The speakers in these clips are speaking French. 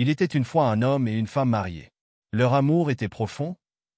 Il était une fois un homme et une femme mariés. Leur amour était profond,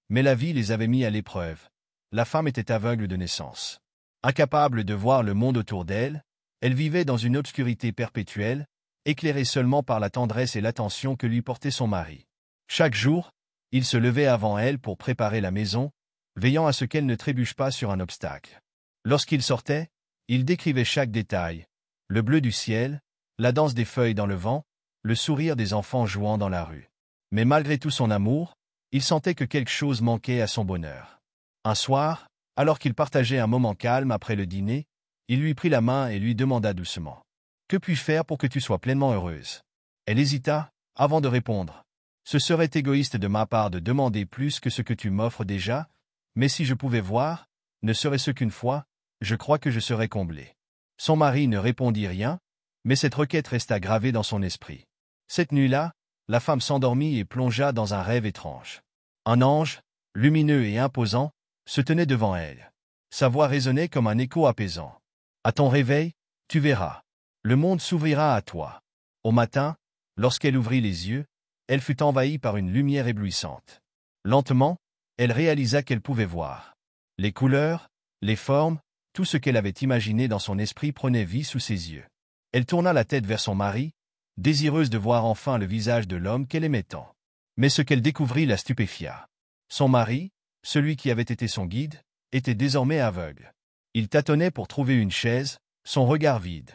mais la vie les avait mis à l'épreuve. La femme était aveugle de naissance. Incapable de voir le monde autour d'elle, elle vivait dans une obscurité perpétuelle, éclairée seulement par la tendresse et l'attention que lui portait son mari. Chaque jour, il se levait avant elle pour préparer la maison, veillant à ce qu'elle ne trébuche pas sur un obstacle. Lorsqu'il sortait, il décrivait chaque détail, le bleu du ciel, la danse des feuilles dans le vent, le sourire des enfants jouant dans la rue. Mais malgré tout son amour, il sentait que quelque chose manquait à son bonheur. Un soir, alors qu'il partageait un moment calme après le dîner, il lui prit la main et lui demanda doucement. « Que puis-je faire pour que tu sois pleinement heureuse ?» Elle hésita, avant de répondre. « Ce serait égoïste de ma part de demander plus que ce que tu m'offres déjà, mais si je pouvais voir, ne serait-ce qu'une fois, je crois que je serais comblé. » Son mari ne répondit rien, mais cette requête resta gravée dans son esprit. Cette nuit-là, la femme s'endormit et plongea dans un rêve étrange. Un ange, lumineux et imposant, se tenait devant elle. Sa voix résonnait comme un écho apaisant. « À ton réveil, tu verras. Le monde s'ouvrira à toi. » Au matin, lorsqu'elle ouvrit les yeux, elle fut envahie par une lumière éblouissante. Lentement, elle réalisa qu'elle pouvait voir. Les couleurs, les formes, tout ce qu'elle avait imaginé dans son esprit prenait vie sous ses yeux. Elle tourna la tête vers son mari, désireuse de voir enfin le visage de l'homme qu'elle aimait tant. Mais ce qu'elle découvrit la stupéfia. Son mari, celui qui avait été son guide, était désormais aveugle. Il tâtonnait pour trouver une chaise, son regard vide.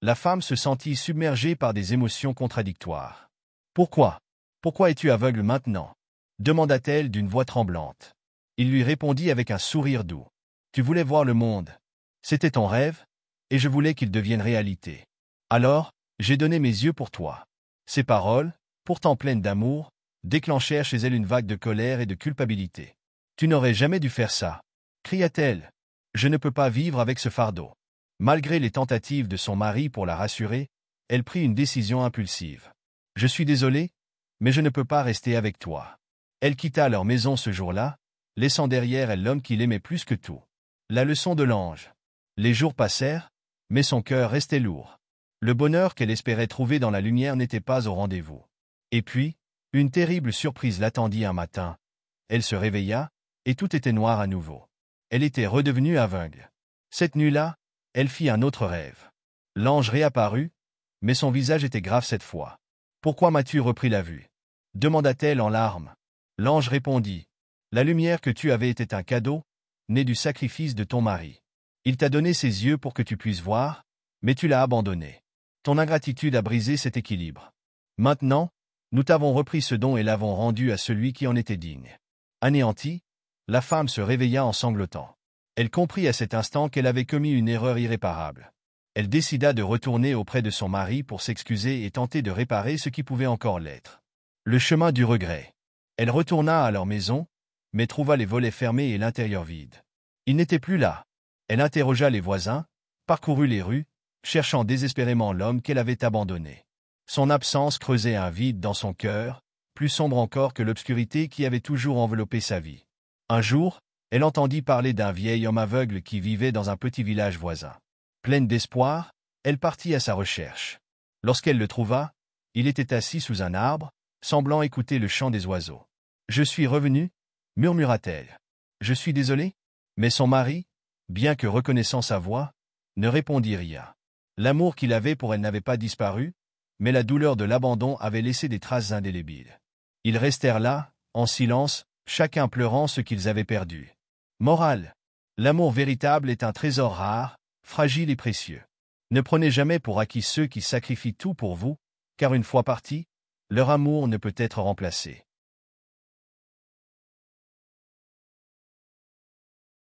La femme se sentit submergée par des émotions contradictoires. « Pourquoi? Pourquoi es-tu aveugle maintenant ?» demanda-t-elle d'une voix tremblante. Il lui répondit avec un sourire doux. « Tu voulais voir le monde. C'était ton rêve, et je voulais qu'il devienne réalité. Alors, j'ai donné mes yeux pour toi. » Ces paroles, pourtant pleines d'amour, déclenchèrent chez elle une vague de colère et de culpabilité. « Tu n'aurais jamais dû faire ça, » cria-t-elle. « Je ne peux pas vivre avec ce fardeau. » Malgré les tentatives de son mari pour la rassurer, elle prit une décision impulsive. « Je suis désolée, mais je ne peux pas rester avec toi. » Elle quitta leur maison ce jour-là, laissant derrière elle l'homme qui l'aimait plus que tout. La leçon de l'ange. Les jours passèrent, mais son cœur restait lourd. Le bonheur qu'elle espérait trouver dans la lumière n'était pas au rendez-vous. Et puis, une terrible surprise l'attendit un matin. Elle se réveilla, et tout était noir à nouveau. Elle était redevenue aveugle. Cette nuit-là, elle fit un autre rêve. L'ange réapparut, mais son visage était grave cette fois. « Pourquoi m'as-tu repris la vue ?» demanda-t-elle en larmes. L'ange répondit. « La lumière que tu avais était un cadeau, né du sacrifice de ton mari. Il t'a donné ses yeux pour que tu puisses voir, mais tu l'as abandonné. Ton ingratitude a brisé cet équilibre. Maintenant, nous t'avons repris ce don et l'avons rendu à celui qui en était digne. » Anéantie, la femme se réveilla en sanglotant. Elle comprit à cet instant qu'elle avait commis une erreur irréparable. Elle décida de retourner auprès de son mari pour s'excuser et tenter de réparer ce qui pouvait encore l'être. Le chemin du regret. Elle retourna à leur maison, mais trouva les volets fermés et l'intérieur vide. Il n'était plus là. Elle interrogea les voisins, parcourut les rues, cherchant désespérément l'homme qu'elle avait abandonné. Son absence creusait un vide dans son cœur, plus sombre encore que l'obscurité qui avait toujours enveloppé sa vie. Un jour, elle entendit parler d'un vieil homme aveugle qui vivait dans un petit village voisin. Pleine d'espoir, elle partit à sa recherche. Lorsqu'elle le trouva, il était assis sous un arbre, semblant écouter le chant des oiseaux. « Je suis revenue, » murmura-t-elle. « Je suis désolée ?» Mais son mari, bien que reconnaissant sa voix, ne répondit rien. L'amour qu'il avait pour elle n'avait pas disparu, mais la douleur de l'abandon avait laissé des traces indélébiles. Ils restèrent là, en silence, chacun pleurant ce qu'ils avaient perdu. Morale. L'amour véritable est un trésor rare, fragile et précieux. Ne prenez jamais pour acquis ceux qui sacrifient tout pour vous, car une fois partis, leur amour ne peut être remplacé.